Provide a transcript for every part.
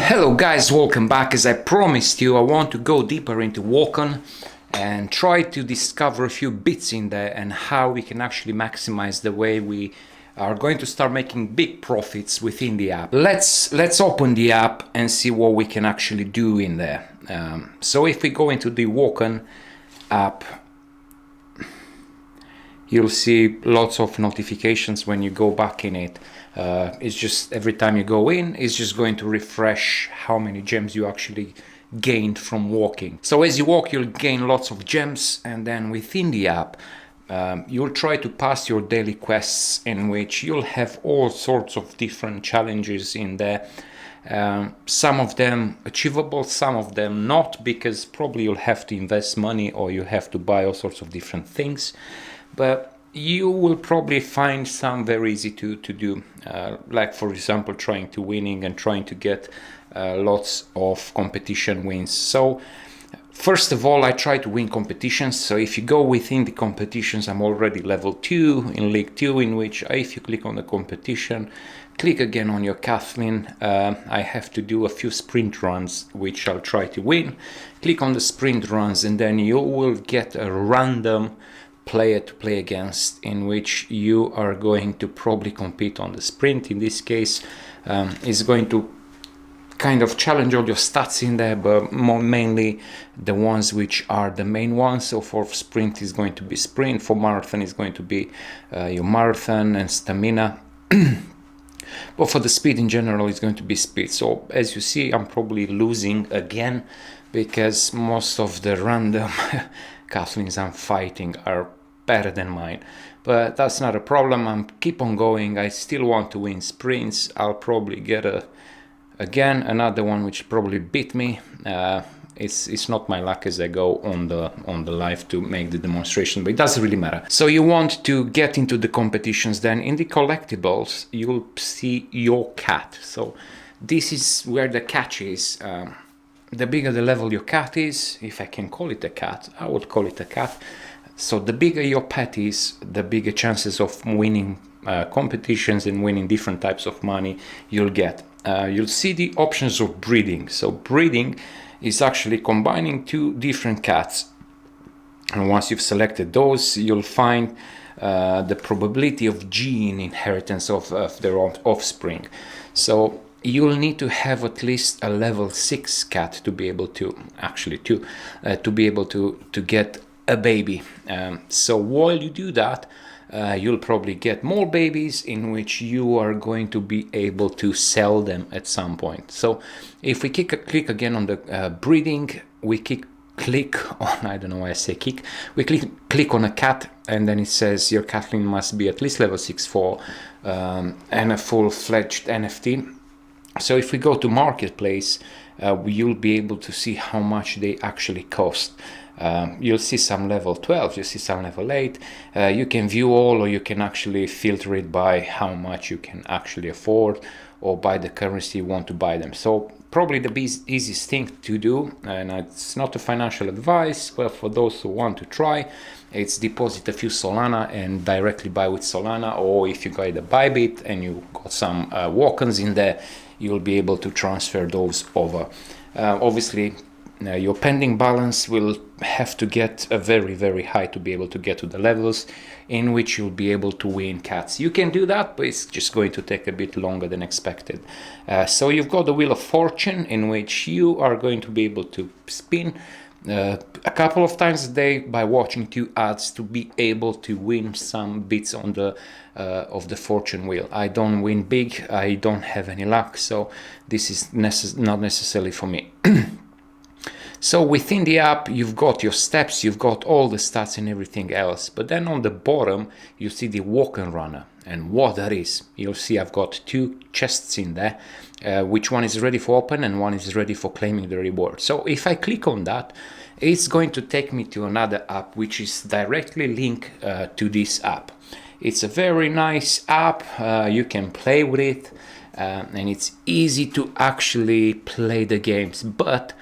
Hello guys, welcome back. As I promised you, I want to go deeper into Walken and try to discover a few bits in there and how we can actually maximize the way we are going to start making big profits within the app. Let's open the app and see what we can actually do in there. So if we go into the Walken app, you'll see lots of notifications when you go back in it. It's just every time you go in, it's just going to refresh how many gems you actually gained from walking. So as you walk, you'll gain lots of gems, and then within the app, you'll try to pass your daily quests, in which you'll have all sorts of different challenges in there. Some of them achievable, some of them not, because probably you'll have to invest money or you have to buy all sorts of different things. But you will probably find some very easy to do, like for example trying to winning and trying to get lots of competition wins. So first of all, I try to win competitions. So if you go within the competitions, I'm already level 2 in League 2, in which if you click on the competition, click again on your Kathleen, I have to do a few sprint runs which I'll try to win. Click on the sprint runs and then you will get a random player to play against, in which you are going to probably compete on the sprint. In this case, is going to kind of challenge all your stats in there, but mainly the ones which are the main ones. So for sprint is going to be sprint, for marathon is going to be your marathon and stamina. But for the speed in general, it's going to be speed. So as you see, I'm probably losing again because most of the random Kathleens I'm fighting are better than mine, but that's not a problem. I'm keep on going. I still want to win sprints. I'll probably get again another one which probably beat me. It's not my luck as I go on the live to make the demonstration, but it doesn't really matter. So you want to get into the competitions. Then in the collectibles, you'll see your cat. So this is where the catch is. The bigger the level your cat is, if I can call it a cat, I would call it a cat. So the bigger your pet is, the bigger chances of winning competitions and winning different types of money you'll get. You'll see the options of breeding. So breeding is actually combining two different cats. And once you've selected those, you'll find the probability of gene inheritance of their offspring. So you'll need to have at least a level 6 cat to be able to, actually two, to be able to get a baby. So while you do that, you'll probably get more babies, in which you are going to be able to sell them at some point. So if we click again on the breeding, we click on, I don't know why I say kick, we click on a cat, and then it says your Kathleen must be at least level 6-4 and a full-fledged NFT. So if we go to marketplace, you'll be able to see how much they actually cost. You'll see some level 12, you see some level 8. You can view all, or you can actually filter it by how much you can actually afford, or by the currency you want to buy them. So probably the easiest thing to do, and it's not a financial advice, but for those who want to try, it's deposit a few Solana and directly buy with Solana. Or if you got a Bybit and you got some Walkens in there, you'll be able to transfer those over. Obviously, your pending balance will have to get a very, very high to be able to get to the levels in which you'll be able to win cats. You can do that, but it's just going to take a bit longer than expected. So you've got the Wheel of Fortune, in which you are going to be able to spin a couple of times a day by watching 2 ads to be able to win some bits on the of the fortune wheel. I don't win big, I don't have any luck, so this is not necessarily for me. So within the app, you've got your steps, you've got all the stats and everything else. But then on the bottom, you see the Walken runner. And what that is, you'll see I've got 2 chests in there, which one is ready for open and one is ready for claiming the reward. So if I click on that, it's going to take me to another app, which is directly linked to this app. It's a very nice app, you can play with it, and it's easy to actually play the games. But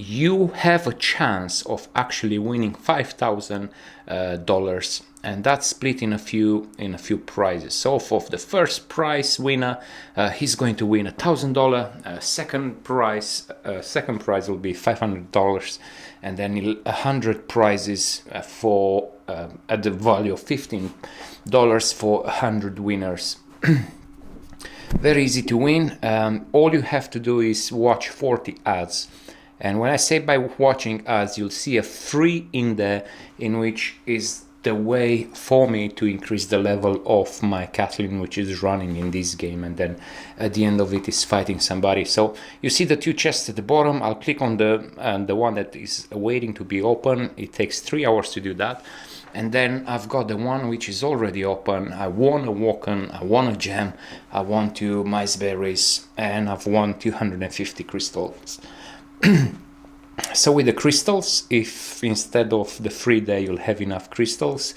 you have a chance of actually winning $5,000, and that's split in a few prizes. So for the first prize winner, he's going to win $1,000. Second prize will be $500, and then 100 prizes for at the value of $15 for 100 winners. Very easy to win. All you have to do is watch 40 ads. And when I say by watching ads, you'll see a free in there, in which is the way for me to increase the level of my Kathleen, which is running in this game, and then at the end of it is fighting somebody. So you see the two chests at the bottom. I'll click on the one that is waiting to be open. It takes 3 hours to do that. And then I've got the one which is already open. I won a Walken, I won a gem, I won 2 mice berries, and I've won 250 crystals. So with the crystals, if instead of the free day you'll have enough crystals,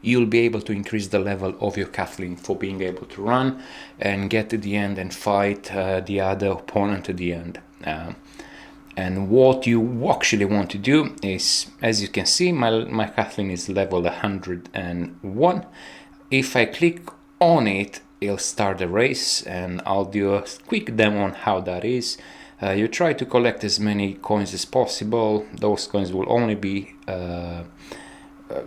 you'll be able to increase the level of your Kathleen for being able to run and get to the end and fight the other opponent at the end. And what you actually want to do is, as you can see, my Kathleen is level 101. If I click on it, it'll start the race, and I'll do a quick demo on how that is. You try to collect as many coins as possible. Those coins will only be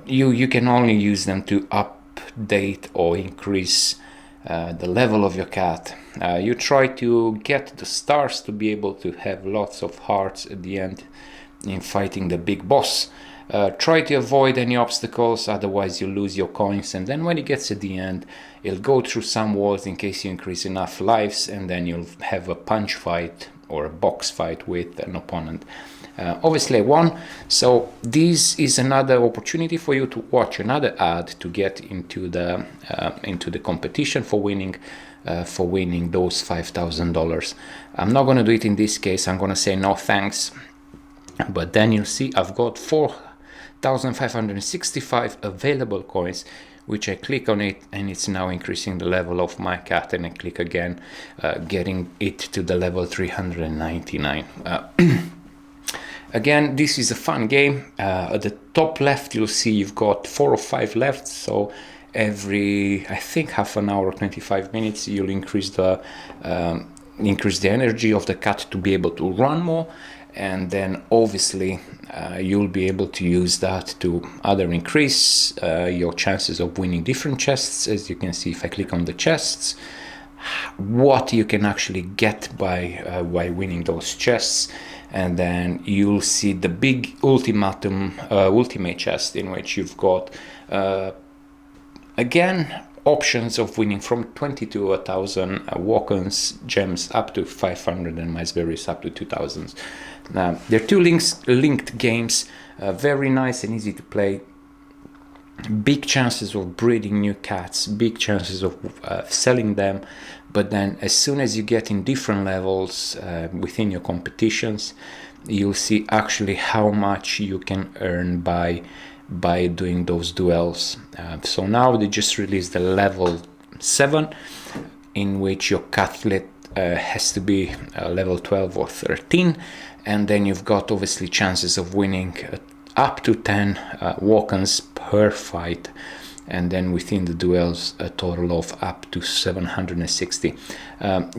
you can only use them to update or increase the level of your cat. You try to get the stars to be able to have lots of hearts at the end in fighting the big boss. Try to avoid any obstacles, otherwise you lose your coins, and then when it gets at the end, it'll go through some walls in case you increase enough lives, and then you'll have a punch fight or a box fight with an opponent. Obviously I won, so this is another opportunity for you to watch another ad to get into the competition for winning those $5,000. I'm not going to do it in this case. I'm going to say no thanks, but then you'll see I've got 4,565 available coins, which I click on it, and it's now increasing the level of my cat, and I click again, getting it to the level 399. Again, this is a fun game. At the top left you'll see you've got 4 or 5 left, so every, I think, half an hour or 25 minutes you'll increase the energy of the cat to be able to run more, and then obviously you'll be able to use that to either increase your chances of winning different chests. As you can see, if I click on the chests, what you can actually get by winning those chests, and then you'll see the big ultimate chest, in which you've got again options of winning from 20 to 1,000 Walkens, gems up to 500, and mice berries up to 2,000. They're two linked games, very nice and easy to play. Big chances of breeding new cats, big chances of selling them, but then as soon as you get in different levels within your competitions, you'll see actually how much you can earn by doing those duels. So now they just released the level 7, in which your catlet has to be level 12 or 13, and then you've got obviously chances of winning up to 10 Walkens per fight, and then within the duels a total of up to 760.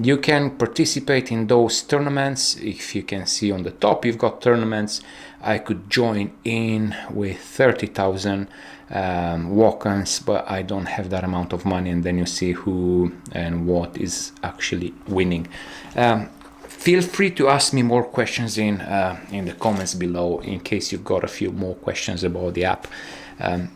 You can participate in those tournaments. If you can see on the top, you've got tournaments. I could join in with 30,000 Walkens, but I don't have that amount of money, and then you see who and what is actually winning. Feel free to ask me more questions in the comments below, in case you've got a few more questions about the app.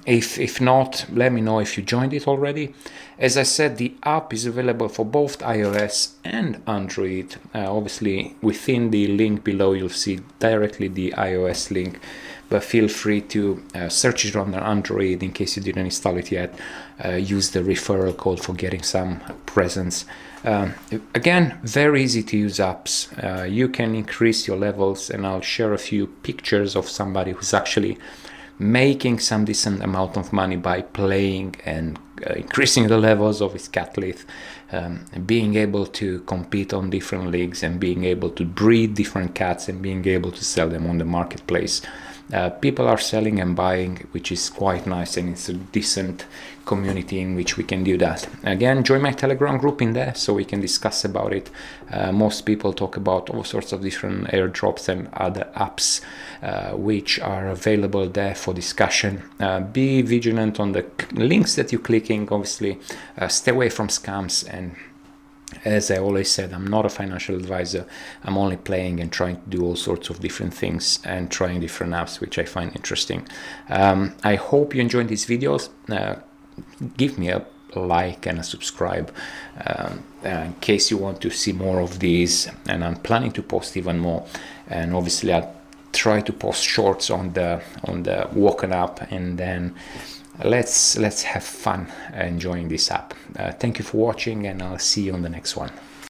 If not, let me know if you joined it already. As I said, the app is available for both iOS and Android. Obviously, within the link below, you'll see directly the iOS link, but feel free to search it on Android in case you didn't install it yet. Use the referral code for getting some presents. Again, very easy to use apps. You can increase your levels, and I'll share a few pictures of somebody who's actually making some decent amount of money by playing and increasing the levels of his cat list, being able to compete on different leagues and being able to breed different cats and being able to sell them on the marketplace. People are selling and buying, which is quite nice, and it's a decent community in which we can do that. Again, join my Telegram group in there so we can discuss about it. Most people talk about all sorts of different airdrops and other apps which are available there for discussion. Be vigilant on the links that you're clicking. Obviously, stay away from scams, and as I always said, I'm not a financial advisor. I'm only playing and trying to do all sorts of different things and trying different apps, which I find interesting. I hope you enjoyed these videos. Give me a like and a subscribe in case you want to see more of these, and I'm planning to post even more. And obviously I'll try to post shorts on the Walken app, and then let's have fun enjoying this app. Thank you for watching, and I'll see you on the next one.